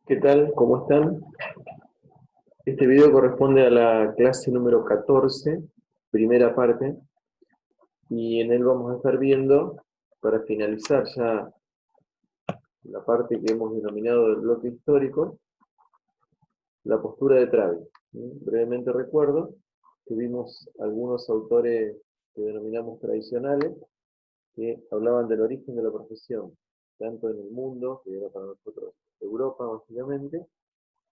¿Qué tal? ¿Cómo están? Este video corresponde a la clase número 14, primera parte, y en él vamos a estar viendo, para finalizar ya la parte que hemos denominado del bloque histórico, la postura de Travi. Brevemente recuerdo que vimos algunos autores que denominamos tradicionales, que hablaban del origen de la profesión, tanto en el mundo, que era para nosotros Europa básicamente,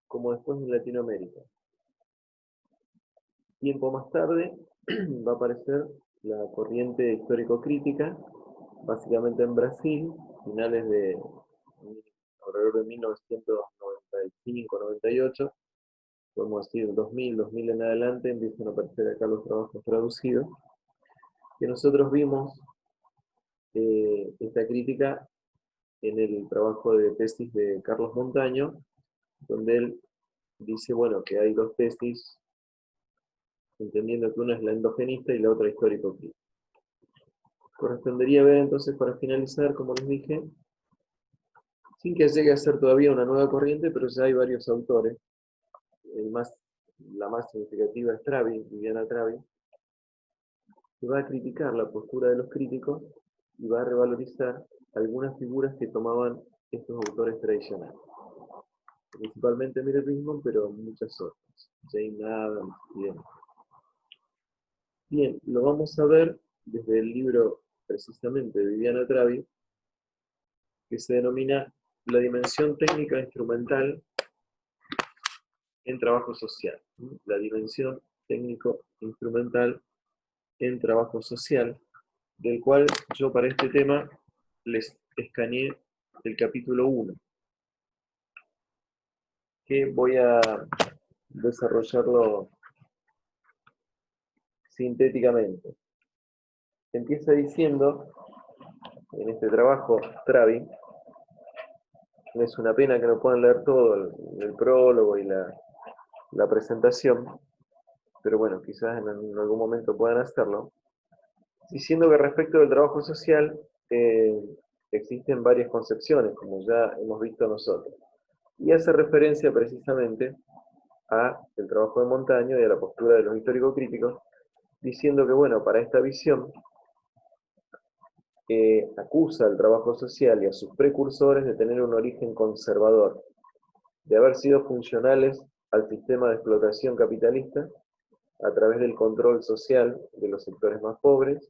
como después en Latinoamérica. Tiempo más tarde va a aparecer la corriente histórico-crítica, básicamente en Brasil, finales de alrededor de 1995-98, podemos decir 2000 en adelante, empiezan a aparecer acá los trabajos traducidos, que nosotros vimos esta crítica en el trabajo de tesis de Carlos Montaño, donde él dice, bueno, que hay dos tesis, entendiendo que una es la endogenista y la otra histórico-crítica. Correspondería ver entonces, para finalizar, como les dije, sin que llegue a ser todavía una nueva corriente, pero ya hay varios autores. La más significativa es Travi, Viviana Travi, que va a criticar la postura de los críticos y va a revalorizar algunas figuras que tomaban estos autores tradicionales. Principalmente Mire Richmond, pero muchas otras. Jane Addams y demás. Bien, lo vamos a ver desde el libro precisamente de Viviana Travi, que se denomina La dimensión técnica instrumental en trabajo social. La dimensión técnico-instrumental en trabajo social, del cual yo para este tema les escaneé el capítulo 1, que voy a desarrollarlo sintéticamente. Empieza diciendo, en este trabajo, Travi, es una pena que no puedan leer todo el prólogo y la presentación, pero bueno, quizás en algún momento puedan hacerlo, diciendo que respecto del trabajo social existen varias concepciones, como ya hemos visto nosotros, y hace referencia precisamente a el trabajo de Montaño y a la postura de los histórico-críticos, diciendo que, bueno, para esta visión acusa al trabajo social y a sus precursores de tener un origen conservador, de haber sido funcionales al sistema de explotación capitalista a través del control social de los sectores más pobres,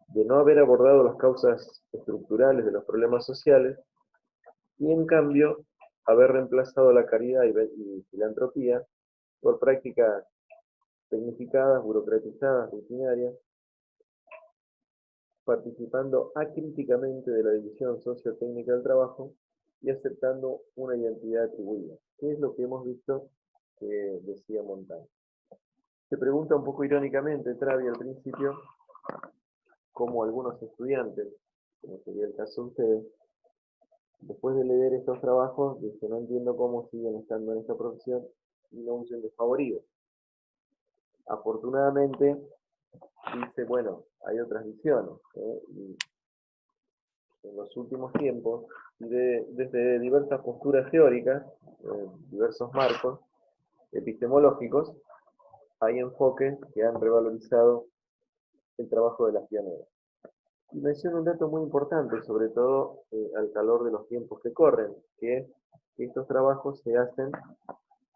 de no haber abordado las causas estructurales de los problemas sociales y en cambio haber reemplazado la caridad y filantropía por prácticas tecnificadas, burocratizadas, rutinarias, participando acríticamente de la división sociotécnica del trabajo y aceptando una identidad atribuida, que es lo que hemos visto que decía Montaño. Se pregunta un poco irónicamente Travi al principio, cómo algunos estudiantes, como sería el caso de ustedes, después de leer estos trabajos, dicen, no entiendo cómo siguen estando en esta profesión y no huyen desfavoridos. Afortunadamente, dice, bueno, hay otras visiones, y en los últimos tiempos, desde diversas posturas teóricas, diversos marcos epistemológicos, hay enfoques que han revalorizado el trabajo de las pioneras. Y menciono un dato muy importante, sobre todo al calor de los tiempos que corren, que es que estos trabajos se hacen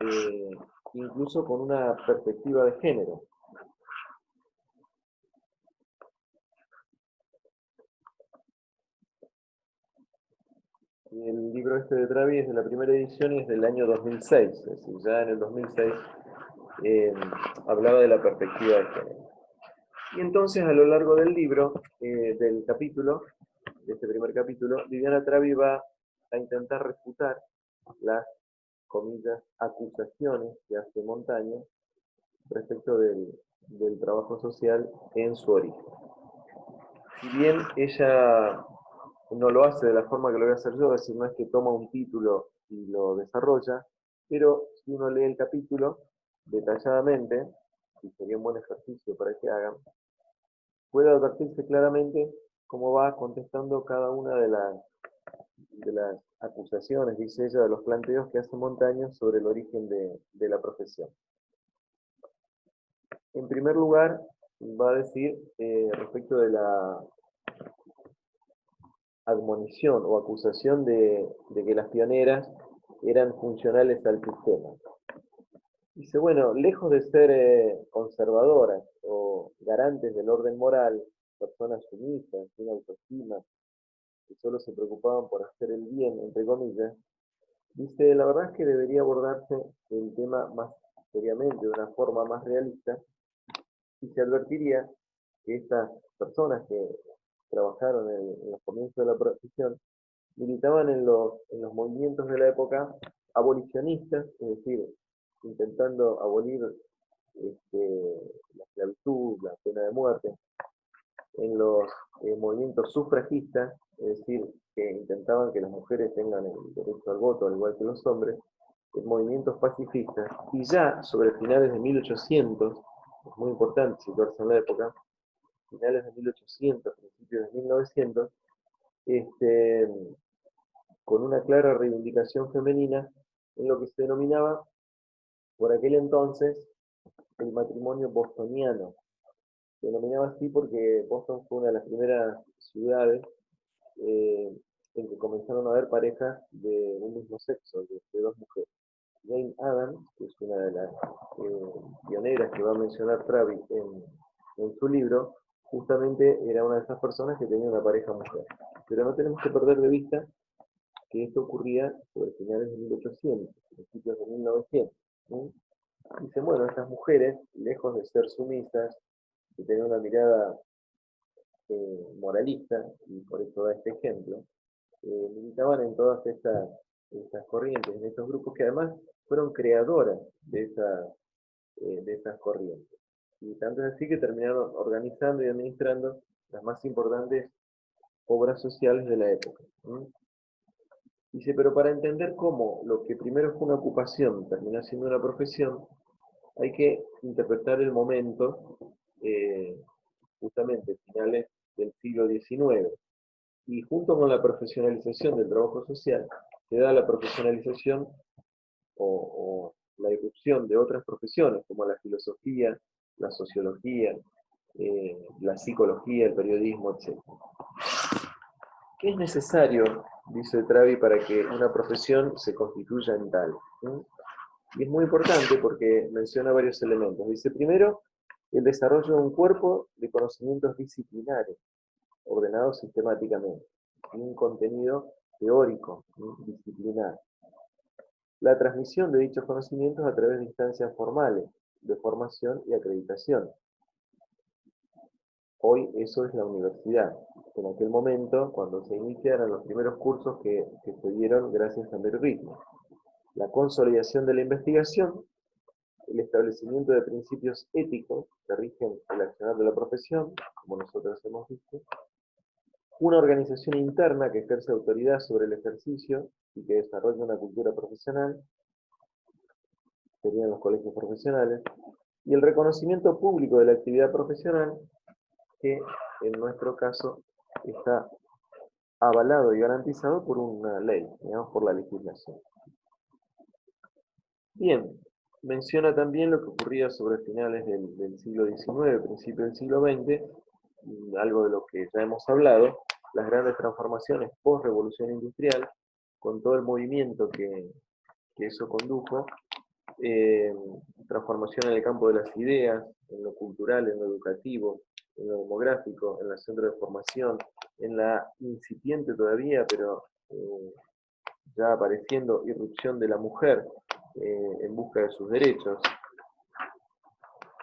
eh, incluso con una perspectiva de género. El libro este de Travi es de la primera edición y es del año 2006, es decir, ya en el 2006 eh, hablaba de la perspectiva de género. Y entonces a lo largo del libro, del capítulo, de este primer capítulo, Viviana Travi va a intentar refutar las, comillas, acusaciones que hace Montaño respecto del trabajo social en su origen. Si bien ella no lo hace de la forma que lo voy a hacer yo, es decir, no es que toma un título y lo desarrolla, pero si uno lee el capítulo detalladamente, y sería un buen ejercicio para que hagan, puede advertirse claramente cómo va contestando cada una de las acusaciones, dice ella, de los planteos que hace Montaño sobre el origen de la profesión. En primer lugar, va a decir respecto de la admonición o acusación de que las pioneras eran funcionales al sistema. Dice, bueno, lejos de ser conservadoras o garantes del orden moral, personas sumisas, sin autoestima, que solo se preocupaban por hacer el bien, entre comillas, dice, la verdad es que debería abordarse el tema más seriamente, de una forma más realista, y se advertiría que estas personas que trabajaron en los comienzos de la profesión militaban en los movimientos de la época abolicionistas, es decir, intentando abolir la esclavitud, la pena de muerte, en los movimientos sufragistas, es decir, que intentaban que las mujeres tengan el derecho al voto al igual que los hombres, en movimientos pacifistas, y ya sobre finales de 1800, es muy importante situarse en la época, finales de 1800, principios de 1900, este, con una clara reivindicación femenina en lo que se denominaba por aquel entonces el matrimonio bostoniano. Se denominaba así porque Boston fue una de las primeras ciudades en que comenzaron a haber parejas de un mismo sexo, de dos mujeres. Jane Addams, que es una de las pioneras que va a mencionar Travis en su libro, justamente era una de esas personas que tenía una pareja mujer. Pero no tenemos que perder de vista que esto ocurría sobre finales de 1800, principios de 1900. ¿Sí? Dicen, bueno, estas mujeres, lejos de ser sumisas, de tener una mirada moralista, y por eso da este ejemplo, militaban en todas estas corrientes, en estos grupos que además fueron creadoras de esas corrientes. Y tanto es así que terminaron organizando y administrando las más importantes obras sociales de la época. Dice, pero para entender cómo lo que primero fue una ocupación terminó siendo una profesión, hay que interpretar el momento, justamente finales del siglo XIX, y junto con la profesionalización del trabajo social, se da la profesionalización o la irrupción de otras profesiones, como la filosofía, la sociología, la psicología, el periodismo, etc. ¿Qué es necesario, dice Travi, para que una profesión se constituya en tal? Y es muy importante porque menciona varios elementos. Dice, primero, el desarrollo de un cuerpo de conocimientos disciplinares, ordenados sistemáticamente, y un contenido teórico, disciplinar. La transmisión de dichos conocimientos a través de instancias formales, de formación y acreditación. Hoy eso es la universidad. En aquel momento, cuando se iniciaron los primeros cursos que se dieron gracias a Ritmo. La consolidación de la investigación, el establecimiento de principios éticos que rigen el accionar de la profesión, como nosotros hemos visto, una organización interna que ejerce autoridad sobre el ejercicio y que desarrolla una cultura profesional, serían los colegios profesionales, y el reconocimiento público de la actividad profesional, que en nuestro caso está avalado y garantizado por una ley, digamos, por la legislación. Bien, menciona también lo que ocurría sobre finales del siglo XIX, principios del siglo XX, algo de lo que ya hemos hablado, las grandes transformaciones post-revolución industrial, con todo el movimiento que eso condujo, transformación en el campo de las ideas, en lo cultural, en lo educativo, en lo demográfico, en los centros de formación, en la incipiente todavía, pero ya apareciendo irrupción de la mujer en busca de sus derechos.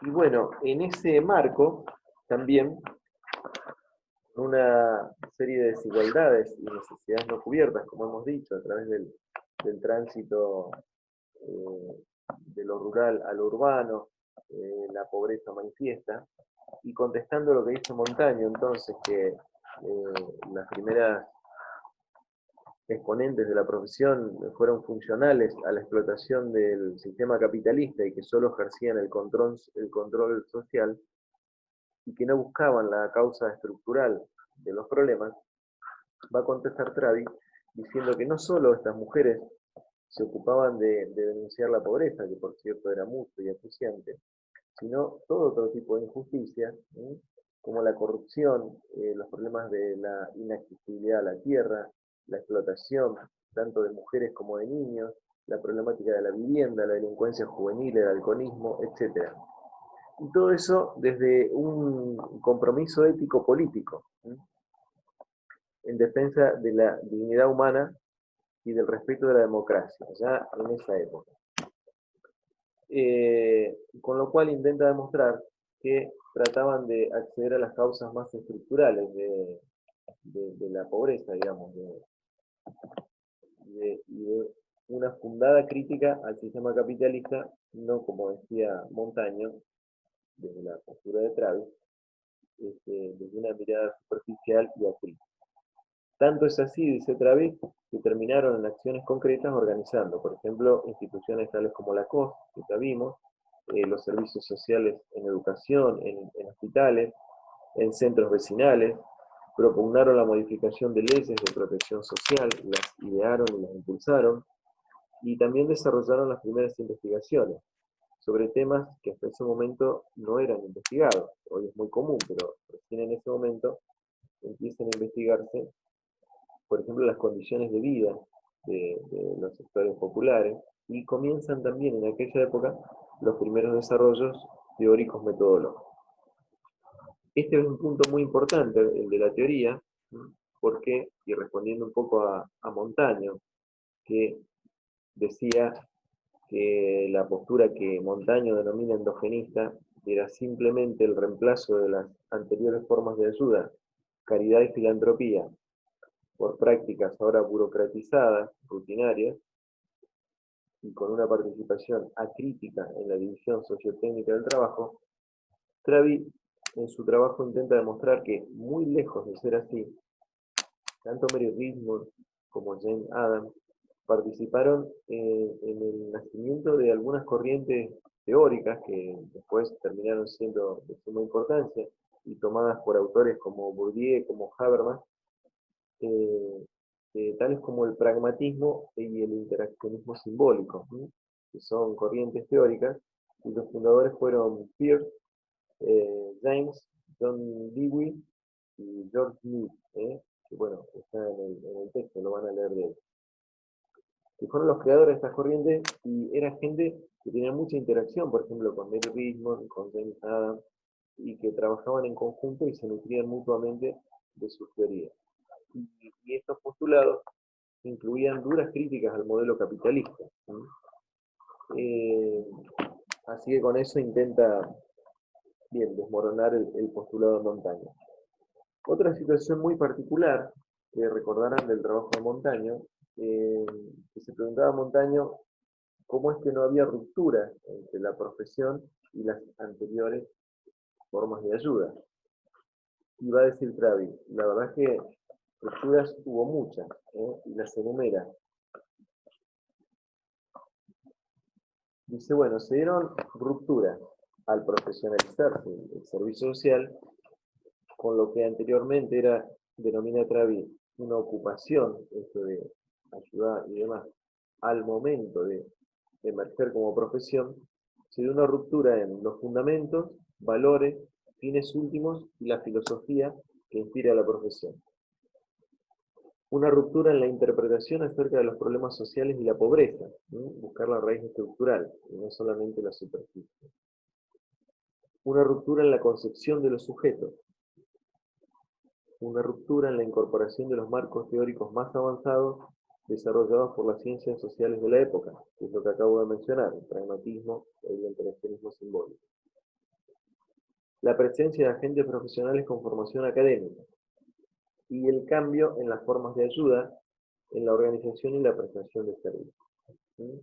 Y bueno, en ese marco también una serie de desigualdades y necesidades no cubiertas, como hemos dicho, a través del tránsito de lo rural a lo urbano, la pobreza manifiesta, y contestando lo que dice Montaño, entonces, que las primeras exponentes de la profesión fueron funcionales a la explotación del sistema capitalista y que solo ejercían el control social y que no buscaban la causa estructural de los problemas, va a contestar Travi diciendo que no solo estas mujeres se ocupaban de denunciar la pobreza, que por cierto era mucho y acuciante, sino todo otro tipo de injusticia, ¿sí? Como la corrupción, los problemas de la inaccesibilidad a la tierra, la explotación tanto de mujeres como de niños, la problemática de la vivienda, la delincuencia juvenil, el alcoholismo, etc. Y todo eso desde un compromiso ético político, ¿sí? En defensa de la dignidad humana y del respeto de la democracia, ya en esa época. Con lo cual intenta demostrar que trataban de acceder a las causas más estructurales de la pobreza, digamos, de una fundada crítica al sistema capitalista, no como decía Montaño, desde la postura de Travis, desde una mirada superficial y acrítica. Tanto es así, dice Travis, que terminaron en acciones concretas organizando, por ejemplo, instituciones tales como la COS, que ya vimos, los servicios sociales en educación, en hospitales, en centros vecinales, propugnaron la modificación de leyes de protección social, las idearon y las impulsaron, y también desarrollaron las primeras investigaciones sobre temas que hasta ese momento no eran investigados. Hoy es muy común, pero recién en ese momento empiezan a investigarse, por ejemplo, las condiciones de vida de los sectores populares, y comienzan también en aquella época los primeros desarrollos teóricos metodológicos. Este es un punto muy importante, el de la teoría, porque, y respondiendo un poco a Montaño, que decía que la postura que Montaño denomina endogenista era simplemente el reemplazo de las anteriores formas de ayuda, caridad y filantropía, por prácticas ahora burocratizadas, rutinarias, y con una participación acrítica en la división sociotécnica del trabajo. Travis en su trabajo intenta demostrar que, muy lejos de ser así, tanto Mary Richmond como Jane Addams participaron en el nacimiento de algunas corrientes teóricas que después terminaron siendo de suma importancia y tomadas por autores como Bourdieu, como Habermas, eh, tales como el pragmatismo y el interaccionismo simbólico, ¿sí? Que son corrientes teóricas cuyos fundadores fueron Peirce, James, John Dewey y George Mead, que bueno, está en el texto, lo van a leer de él. Que fueron los creadores de estas corrientes y era gente que tenía mucha interacción, por ejemplo, con Mary Richmond, con James Adams, y que trabajaban en conjunto y se nutrían mutuamente de sus teorías. Y estos postulados incluían duras críticas al modelo capitalista. Así que con eso intenta, bien, desmoronar el postulado de Montaño. Otra situación muy particular que recordarán del trabajo de Montaño, que se preguntaba a Montaño cómo es que no había ruptura entre la profesión y las anteriores formas de ayuda. Y va a decir Travis, la verdad es que rupturas hubo muchas, y las enumera. Dice, bueno, se dieron rupturas al profesionalizarse el servicio social, con lo que anteriormente era, denomina Travis, una ocupación, esto de ayudar y demás, al momento de emerger como profesión, se dio una ruptura en los fundamentos, valores, fines últimos y la filosofía que inspira a la profesión. Una ruptura en la interpretación acerca de los problemas sociales y la pobreza, ¿sí? Buscar la raíz estructural y no solamente la superficie. Una ruptura en la concepción de los sujetos. Una ruptura en la incorporación de los marcos teóricos más avanzados desarrollados por las ciencias sociales de la época, que es lo que acabo de mencionar, el pragmatismo y el interaccionismo simbólico. La presencia de agentes profesionales con formación académica y el cambio en las formas de ayuda en la organización y la prestación de servicios. ¿Sí?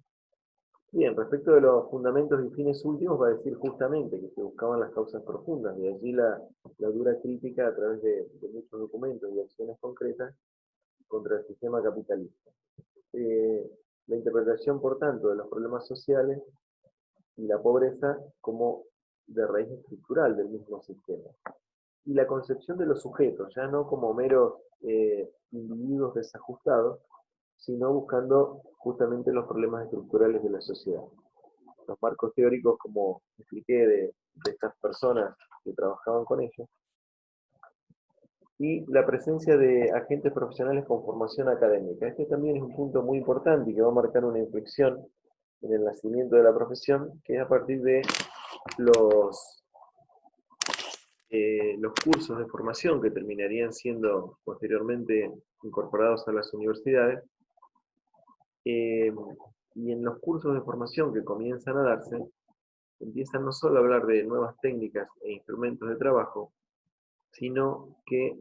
Bien, respecto de los fundamentos y fines últimos, va a decir justamente que se buscaban las causas profundas, de allí la dura crítica a través de muchos documentos y acciones concretas contra el sistema capitalista. La interpretación, por tanto, de los problemas sociales y la pobreza como de raíz estructural del mismo sistema. Y la concepción de los sujetos, ya no como meros individuos desajustados, sino buscando justamente los problemas estructurales de la sociedad. Los marcos teóricos, como expliqué, de estas personas que trabajaban con ellos, y la presencia de agentes profesionales con formación académica. Este también es un punto muy importante y que va a marcar una inflexión en el nacimiento de la profesión, que es a partir de los cursos de formación que terminarían siendo posteriormente incorporados a las universidades, y en los cursos de formación que comienzan a darse, empiezan no solo a hablar de nuevas técnicas e instrumentos de trabajo, sino que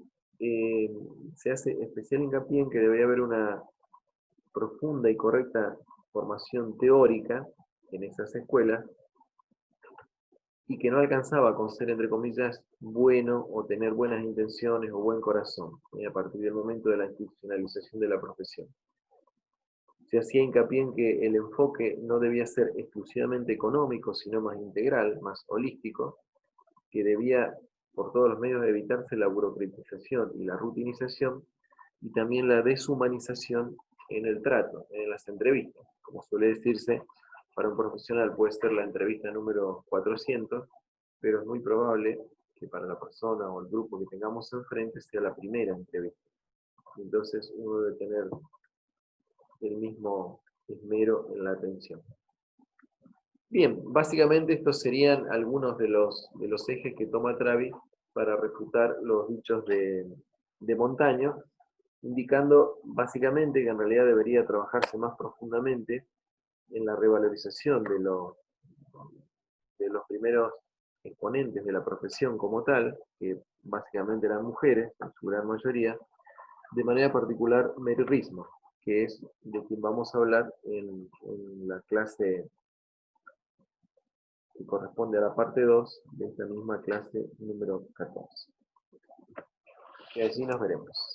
se hace especial hincapié en que debería haber una profunda y correcta formación teórica en esas escuelas, y que no alcanzaba con ser, entre comillas, bueno o tener buenas intenciones o buen corazón, a partir del momento de la institucionalización de la profesión. Se hacía hincapié en que el enfoque no debía ser exclusivamente económico, sino más integral, más holístico, que debía por todos los medios evitarse la burocratización y la rutinización, y también la deshumanización en el trato, en las entrevistas. Como suele decirse, para un profesional puede ser la entrevista número 400, pero es muy probable que para la persona o el grupo que tengamos enfrente sea la primera entrevista. Entonces uno debe tener el mismo esmero en la atención. Bien, básicamente estos serían algunos de los ejes que toma Travis para refutar los dichos de Montaño, indicando básicamente que en realidad debería trabajarse más profundamente en la revalorización de los primeros exponentes de la profesión como tal, que básicamente eran mujeres, en su gran mayoría, de manera particular Mary Rismo, que es de quien vamos a hablar en la clase que corresponde a la parte 2 de esta misma clase número 14. Y allí nos veremos.